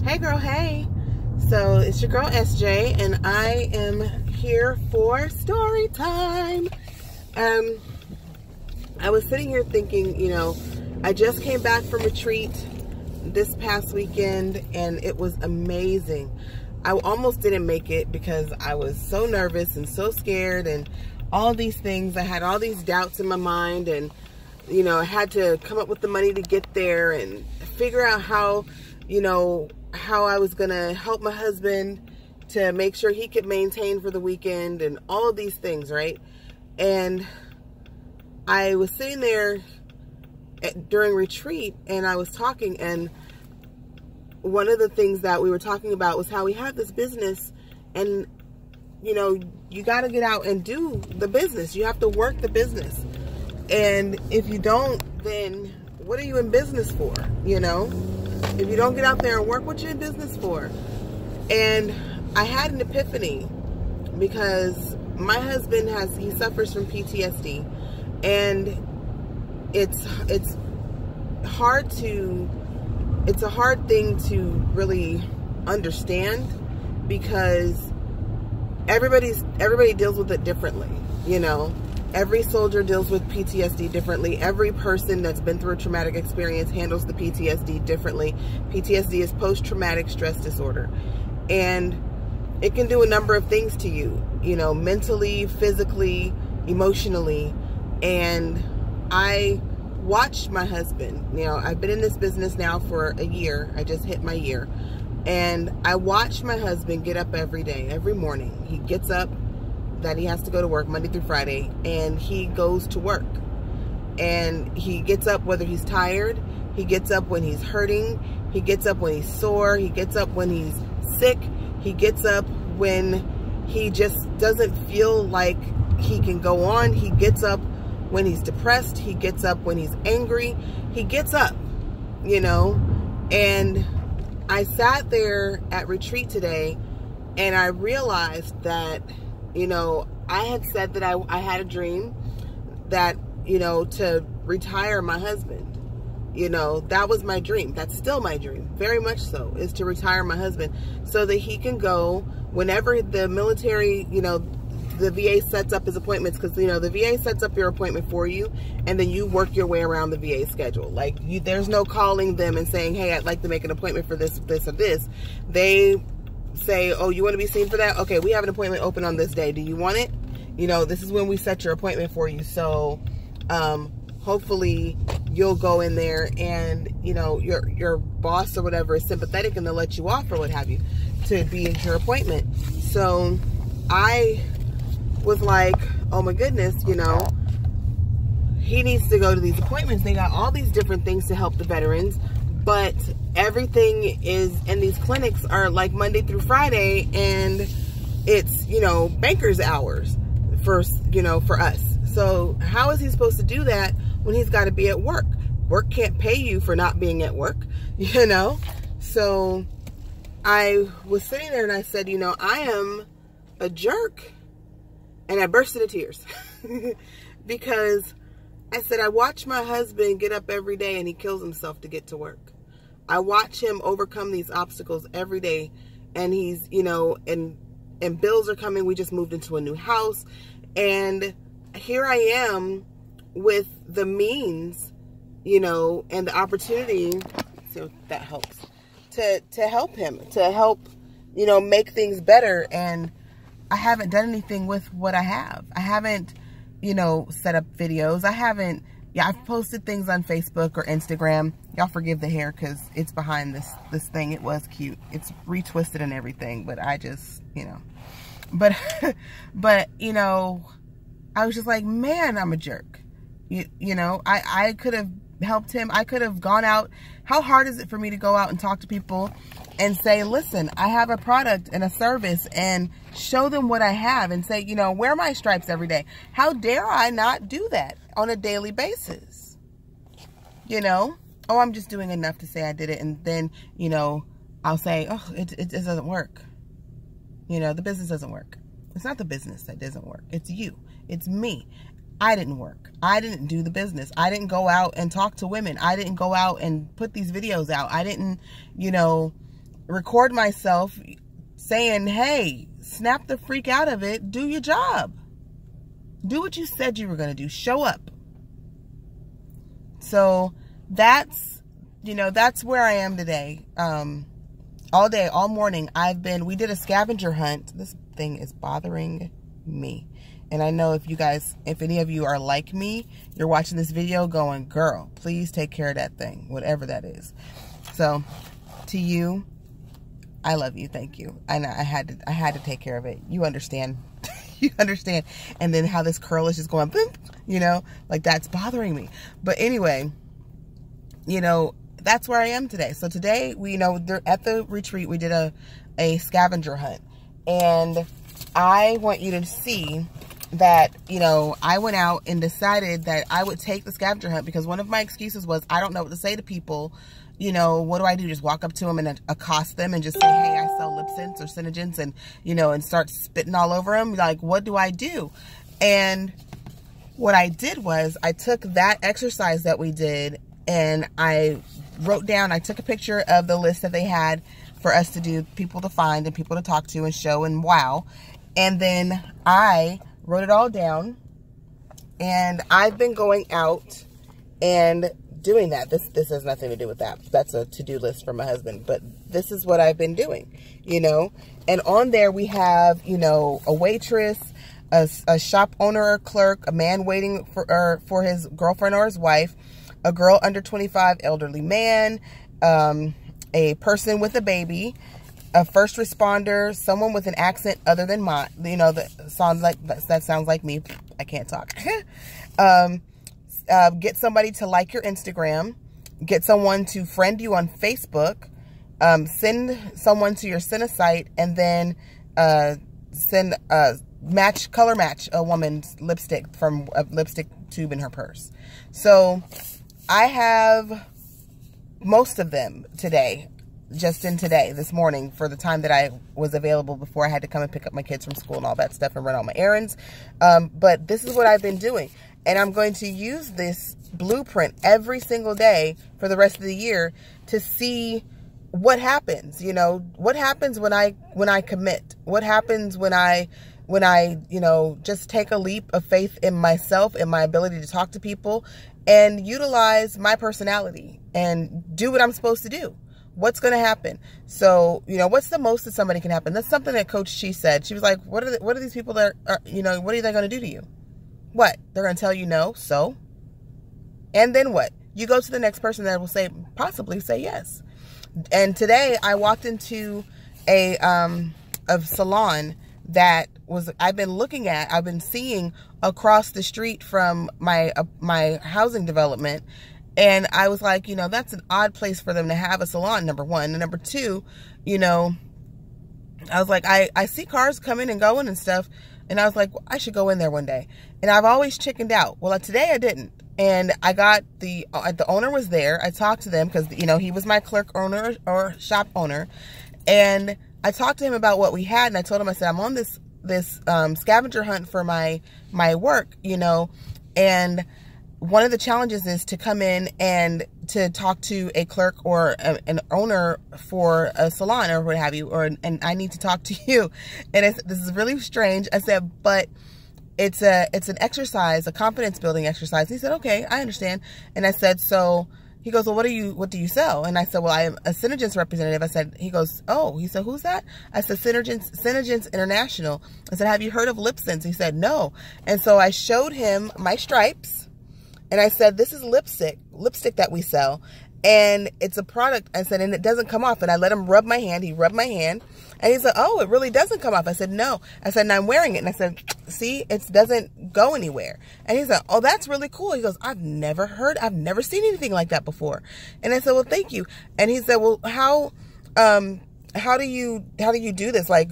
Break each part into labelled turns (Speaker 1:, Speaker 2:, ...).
Speaker 1: Hey girl, hey. So it's your girl SJ, and I am here for story time. I was sitting here thinking, you know, I just came back from retreat this past weekend and it was amazing. I almost didn't make it because I was so nervous and so scared and all these things. I had all these doubts in my mind, and you know, I had to come up with the money to get there and figure out how, you know, how I was gonna help my husband to make sure he could maintain for the weekend and all of these things, right? And I was sitting there during retreat and I was talking, and one of the things that we were talking about was how we have this business, and you know, you got to get out and do the business. You have to work the business, and if you don't, then what are you in business for? You know, if you don't get out there and work, what you in business for? And I had an epiphany because my husband he suffers from PTSD, and it's a hard thing to really understand because everybody deals with it differently, you know. Every soldier deals with PTSD differently. Every person that's been through a traumatic experience handles the PTSD differently. PTSD is post-traumatic stress disorder, and it can do a number of things to you, you know, mentally, physically, emotionally. And I watched my husband, you know, I've been in this business now for a year. I just hit my year. And I watched my husband get up every day, every morning. He gets up, that he has to go to work Monday through Friday, and he goes to work. And he gets up whether he's tired, he gets up when he's hurting, he gets up when he's sore, he gets up when he's sick, he gets up when he just doesn't feel like he can go on, he gets up when he's depressed, he gets up when he's angry, he gets up, you know. And I sat there at retreat today and I realized that, you know, I had said that I had a dream that, you know, to retire my husband. You know, that was my dream. That's still my dream, very much so, is to retire my husband so that he can go whenever the military, you know, the VA sets up his appointments, because, you know, the VA sets up your appointment for you, and then you work your way around the VA schedule. Like, there's no calling them and saying, hey, I'd like to make an appointment for this, this, or this. They say, oh, you want to be seen for that? Okay, we have an appointment open on this day. Do you want it? You know, this is when we set your appointment for you. So, hopefully you'll go in there and, you know, your boss or whatever is sympathetic and they'll let you off or what have you to be at your appointment. So I was like, oh my goodness, you know, he needs to go to these appointments. They got all these different things to help the veterans, but everything is, and these clinics are like Monday through Friday, and it's, you know, banker's hours for, you know, for us. So how is he supposed to do that when he's got to be at work? Work can't pay you for not being at work, you know? So I was sitting there and I said, you know, I am a jerk. And I burst into tears because I said, I watch my husband get up every day and he kills himself to get to work. I watch him overcome these obstacles every day, and he's, you know, and bills are coming. We just moved into a new house, and here I am with the means, you know, and the opportunity, so that helps, to help him, to help, you know, make things better. And I haven't done anything with what I have. I haven't, you know, set up videos. I haven't, yeah, I've posted things on Facebook or Instagram. Y'all forgive the hair because it's behind this thing. It was cute. It's retwisted and everything, but I just, you know, but, you know, I was just like, man, I'm a jerk. You know, I could have helped him. I could have gone out. How hard is it for me to go out and talk to people and say, listen, I have a product and a service, and show them what I have and say, you know, wear my stripes every day. How dare I not do that on a daily basis? You know, oh, I'm just doing enough to say I did it. And then, you know, I'll say, oh, it doesn't work. You know, the business doesn't work. It's not the business that doesn't work. It's you. It's me. I didn't work. I didn't do the business. I didn't go out and talk to women. I didn't go out and put these videos out. I didn't, you know, record myself saying, hey, snap the freak out of it. Do your job. Do what you said you were going to do. Show up. So that's, that's where I am today. All day, all morning, we did a scavenger hunt. This thing is bothering me. And I know if any of you are like me, you're watching this video going, girl, please take care of that thing, whatever that is. So to you, I love you. Thank you. And I had to take care of it. You understand. You understand. And then how this curl is just going, boop, like that's bothering me. But anyway, that's where I am today. So today, at the retreat, we did a scavenger hunt. And I want you to see that, I went out and decided that I would take the scavenger hunt because one of my excuses was I don't know what to say to people. What do I do? Just walk up to them and accost them and just say, hey, I sell lip syncs or Synergens, and, and start spitting all over them. Like, what do I do? And what I did was I took that exercise that we did and I wrote down, I took a picture of the list that they had for us to do, people to find and people to talk to and show and wow. And then I wrote it all down, and I've been going out and doing that. This has nothing to do with that. That's a to-do list for my husband, but this is what I've been doing, and on there we have, a waitress, a shop owner or clerk, a man waiting for his girlfriend or his wife, a girl under 25, elderly man, a person with a baby, a first responder, someone with an accent other than mine, that sounds like me. I can't talk. Get somebody to like your Instagram, get someone to friend you on Facebook, send someone to your Cine site, and then send color match a woman's lipstick from a lipstick tube in her purse. So I have most of them today. This morning, for the time that I was available before I had to come and pick up my kids from school and all that stuff and run all my errands. But this is what I've been doing. And I'm going to use this blueprint every single day for the rest of the year to see what happens. What happens when I commit? What happens when I just take a leap of faith in myself and my ability to talk to people and utilize my personality and do what I'm supposed to do? What's going to happen? So, what's the most that somebody can happen? That's something that Coach Chi said. She was like, what are these people that are, what are they going to do to you? What? They're going to tell you no. So, and then what? You go to the next person that will possibly say yes. And today I walked into a salon that I've been seeing across the street from my housing development. And I was like, that's an odd place for them to have a salon, number one. And number two, I was like, I see cars coming and going and stuff. And I was like, well, I should go in there one day. And I've always chickened out. Well, today I didn't. And I got the owner was there. I talked to them because, he was my clerk owner or shop owner. And I talked to him about what we had. And I told him, I said, I'm on this scavenger hunt for my work, and one of the challenges is to come in and to talk to a clerk or an owner for a salon or what have you, and I need to talk to you. And this is really strange. I said, but it's an exercise, a confidence building exercise. He said, okay, I understand. And I said, so he goes, well, what do you sell? And I said, well, I am a Synergens representative. I said, he goes, oh, he said, who's that? I said, Synergens International. I said, have you heard of lip syncs? He said, no. And so I showed him my stripes. And I said, this is lipstick that we sell. And it's a product. I said, and it doesn't come off. And I let him rub my hand. He rubbed my hand. And he said, oh, it really doesn't come off. I said, no. I said, and I'm wearing it. And I said, see, it doesn't go anywhere. And he said, oh, that's really cool. He goes, I've never seen anything like that before. And I said, well, thank you. And he said, well, how do you do this? Like,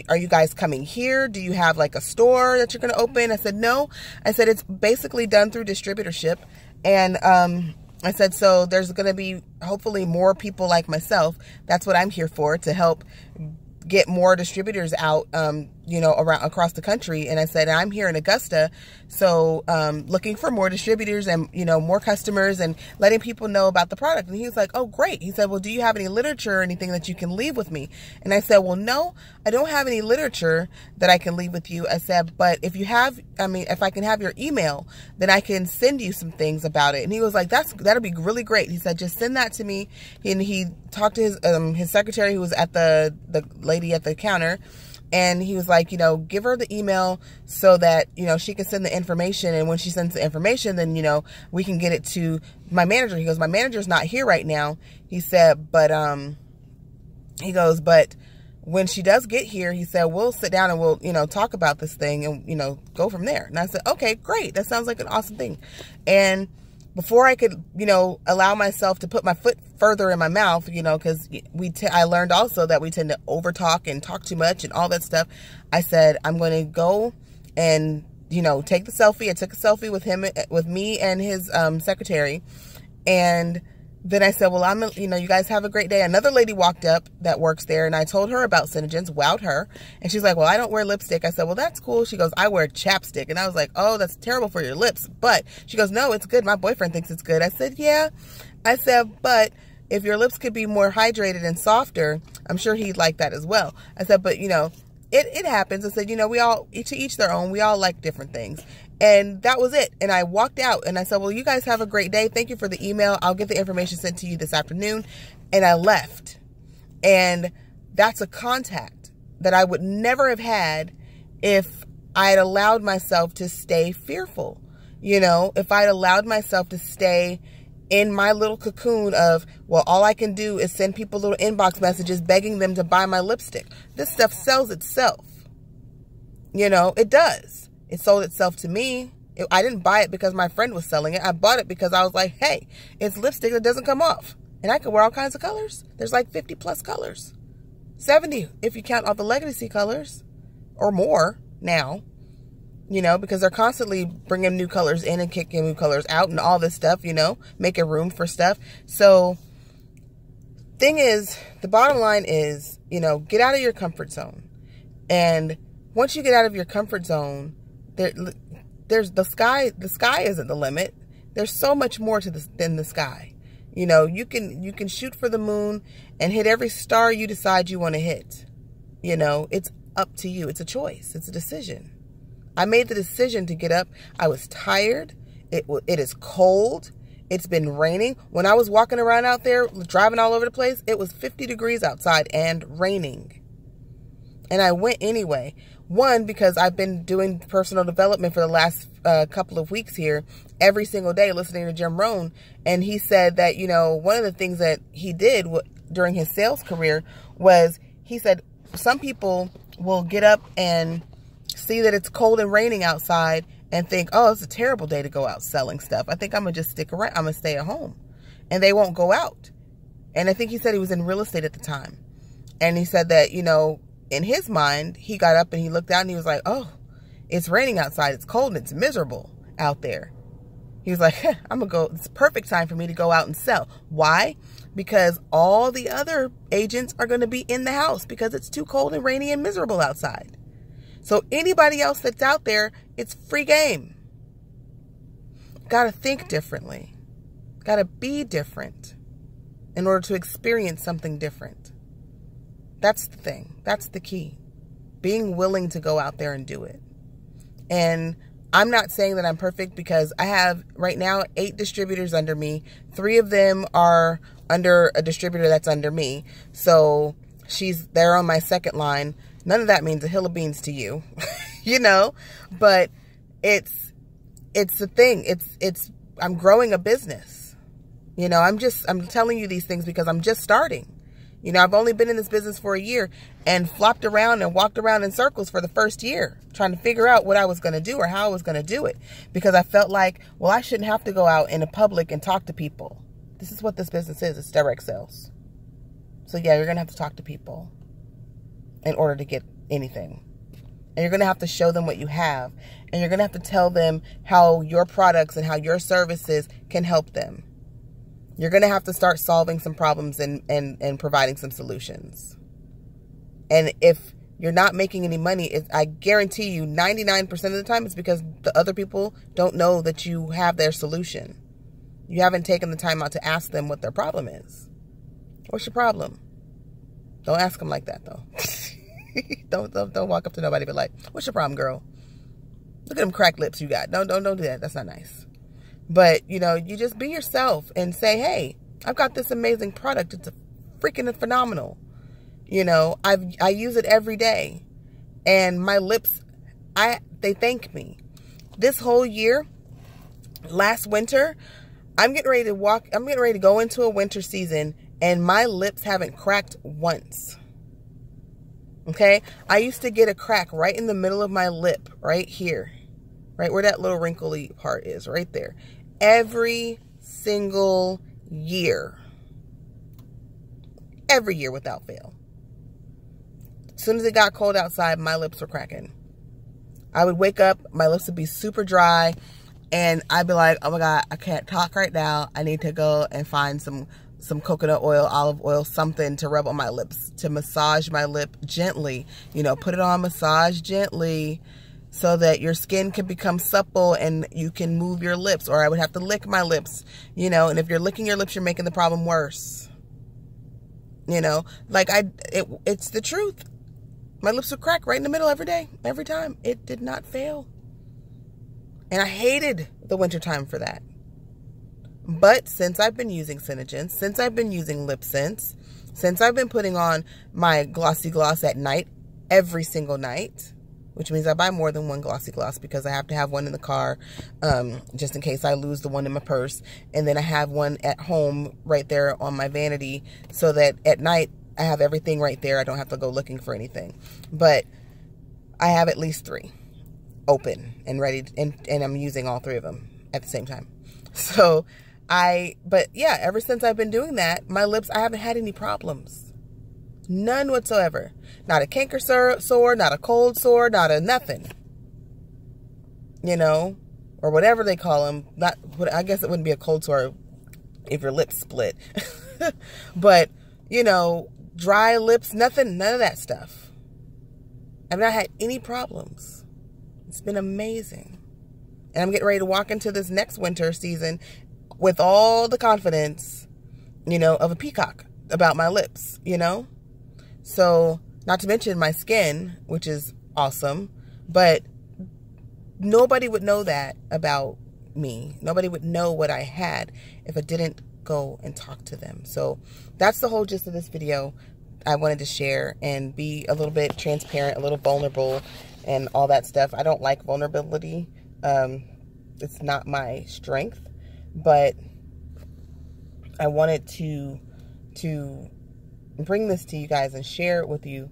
Speaker 1: are you guys coming here? Do you have like a store that you're going to open? I said, no. I said, it's basically done through distributorship. And, I said, so there's going to be hopefully more people like myself. That's what I'm here for, to help get more distributors out, you know, around across the country. And I said, I'm here in Augusta, so looking for more distributors and, you know, more customers and letting people know about the product. And he was like, oh, great. He said, well, do you have any literature or anything that you can leave with me? And I said, well, no, I don't have any literature that I can leave with you. I said, but if you have, I mean, if I can have your email, then I can send you some things about it. And he was like, that'll be really great. He said, just send that to me. And he talked to his secretary, who was at the lady at the counter. And he was like, you know, give her the email so that, you know, she can send the information. And when she sends the information, then, you know, we can get it to my manager. He goes, my manager's not here right now. He said, but, he goes, but when she does get here, he said, we'll sit down and we'll, you know, talk about this thing and, you know, go from there. And I said, okay, great. That sounds like an awesome thing. And before I could, you know, allow myself to put my foot further in my mouth, you know, because I learned also that we tend to overtalk and talk too much and all that stuff. I said, I'm going to go and, you know, take the selfie. I took a selfie with him, with me and his secretary. And then I said, well, you know, you guys have a great day. Another lady walked up that works there, and I told her about Synergens, wowed her. And she's like, well, I don't wear lipstick. I said, well, that's cool. She goes, I wear chapstick. And I was like, oh, that's terrible for your lips. But she goes, no, it's good. My boyfriend thinks it's good. I said, yeah. I said, but if your lips could be more hydrated and softer, I'm sure he'd like that as well. I said, but, you know, it happens. I said, you know, we all, to each their own. We all like different things. And that was it. And I walked out and I said, well, you guys have a great day. Thank you for the email. I'll get the information sent to you this afternoon. And I left. And that's a contact that I would never have had if I had allowed myself to stay fearful. You know, if I had allowed myself to stay in my little cocoon of, well, all I can do is send people little inbox messages begging them to buy my lipstick. This stuff sells itself. You know, it does. It sold itself to me. I didn't buy it because my friend was selling it. I bought it because I was like, hey, it's lipstick that doesn't come off. And I can wear all kinds of colors. There's like 50 plus colors. 70 if you count all the legacy colors or more now. You know, because they're constantly bringing new colors in and kicking new colors out and all this stuff, you know, making room for stuff. So, thing is, the bottom line is, you know, get out of your comfort zone. And once you get out of your comfort zone, there's the sky isn't the limit. There's so much more to this than the sky. You know, you can shoot for the moon and hit every star you decide you want to hit. You know, it's up to you. It's a choice. It's a decision. I made the decision to get up. I was tired. It is cold. It's been raining. When I was walking around out there, driving all over the place, it was 50 degrees outside and raining. And I went anyway. One, because I've been doing personal development for the last couple of weeks here, every single day listening to Jim Rohn. And he said that, you know, one of the things that he did during his sales career was, he said, some people will get up and see that it's cold and raining outside and think, oh, it's a terrible day to go out selling stuff. I think I'm going to just stick around. I'm going to stay at home. And they won't go out. And I think he said he was in real estate at the time. And he said that, you know, in his mind, he got up and he looked out and he was like, oh, it's raining outside. It's cold and it's miserable out there. He was like, I'm going to go. It's a perfect time for me to go out and sell. Why? Because all the other agents are going to be in the house because it's too cold and rainy and miserable outside. So anybody else that's out there, it's free game. Got to think differently. Got to be different in order to experience something different. That's the thing. That's the key. Being willing to go out there and do it. And I'm not saying that I'm perfect because I have right now 8 distributors under me. 3 of them are under a distributor that's under me. So they're on my second line. None of that means a hill of beans to you, you know, but it's the thing. I'm growing a business. You know, I'm telling you these things because I'm just starting. You know, I've only been in this business for a year and flopped around and walked around in circles for the first year, trying to figure out what I was going to do or how I was going to do it, because I felt like, well, I shouldn't have to go out in the public and talk to people. This is what this business is. It's direct sales. So yeah, you're going to have to talk to people in order to get anything. And you're going to have to show them what you have. And you're going to have to tell them how your products and how your services can help them. You're going to have to start solving some problems and providing some solutions. And if you're not making any money, I guarantee you 99% of the time it's because the other people don't know that you have their solution. You haven't taken the time out to ask them what their problem is. What's your problem? Don't ask them like that, though. don't walk up to nobody but like, what's your problem, girl? Look at them cracked lips you got. Don't do that. That's not nice. But, you know, you just be yourself and say, hey, I've got this amazing product. It's freaking phenomenal. You know, I use it every day. And my lips, they thank me. This whole year, last winter, I'm getting ready to go into a winter season and my lips haven't cracked once. Okay? I used to get a crack right in the middle of my lip, right here. Right where that little wrinkly part is, right there. Every single year. Every year without fail. As soon as it got cold outside, my lips were cracking. I would wake up, my lips would be super dry, and I'd be like, oh my God, I can't talk right now. I need to go and find some coconut oil, olive oil, something to rub on my lips, to massage my lip gently. You know, put it on, massage gently, so that your skin can become supple and you can move your lips. Or I would have to lick my lips, you know, and if you're licking your lips, you're making the problem worse. You know, like it's the truth. My lips would crack right in the middle every day, every time. It did not fail. And I hated the wintertime for that. But since I've been using Synergen, since I've been using Lip Sense, since I've been putting on my glossy gloss at night, every single night, which means I buy more than one glossy gloss because I have to have one in the car just in case I lose the one in my purse. And then I have one at home right there on my vanity so that at night I have everything right there. I don't have to go looking for anything. But I have at least 3 open and ready, and I'm using all 3 of them at the same time. So but yeah, ever since I've been doing that, my lips, I haven't had any problems. None whatsoever. Not a canker sore, not a cold sore, not a nothing. You know, or whatever they call them. I guess it wouldn't be a cold sore if your lips split. But, you know, dry lips, nothing, none of that stuff. I've not had any problems. It's been amazing. And I'm getting ready to walk into this next winter season with all the confidence, you know, of a peacock about my lips, you know? So, not to mention my skin, which is awesome, but nobody would know that about me. Nobody would know what I had if I didn't go and talk to them. So, that's the whole gist of this video. I wanted to share and be a little bit transparent, a little vulnerable, and all that stuff. I don't like vulnerability. It's not my strength, but I wanted to bring this to you guys and share it with you.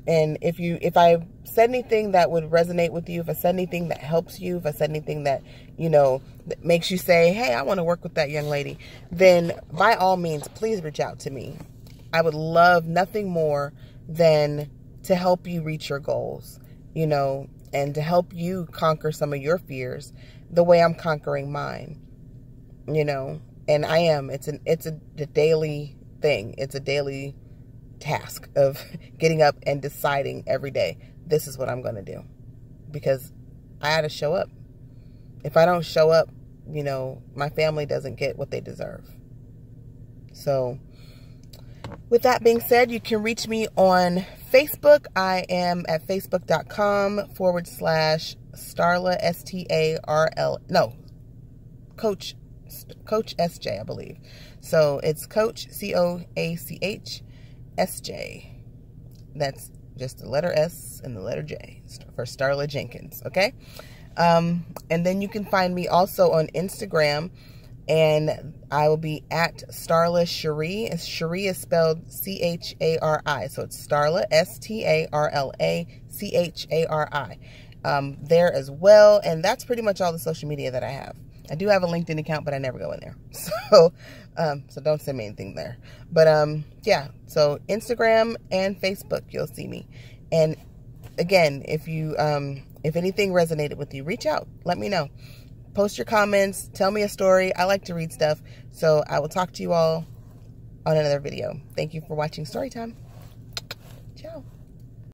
Speaker 1: And if I said anything that would resonate with you, if I said anything that helps you, if I said anything that, you know, that makes you say, hey, I want to work with that young lady, then by all means, please reach out to me. I would love nothing more than to help you reach your goals, you know, and to help you conquer some of your fears the way I'm conquering mine, you know. And I am. It's a daily thing. It's a daily task of getting up and deciding every day, this is what I'm going to do. Because I had to show up. If I don't show up, you know, my family doesn't get what they deserve. So, with that being said, you can reach me on Facebook. I am at facebook.com/Starla, S-T-A-R-L, no, Coach SJ, I believe. So it's Coach, C-O-A-C-H, S-J. That's just the letter S and the letter J for Starla Jenkins, okay? And then you can find me also on Instagram, and I will be at Starla Cherie. Cherie is spelled C-H-A-R-I. So it's Starla, S-T-A-R-L-A-C-H-A-R-I. There as well. And that's pretty much all the social media that I have. I do have a LinkedIn account, but I never go in there. So don't send me anything there. But yeah, so Instagram and Facebook, you'll see me. And again, if anything resonated with you, reach out. Let me know. Post your comments. Tell me a story. I like to read stuff. So I will talk to you all on another video. Thank you for watching Storytime. Ciao.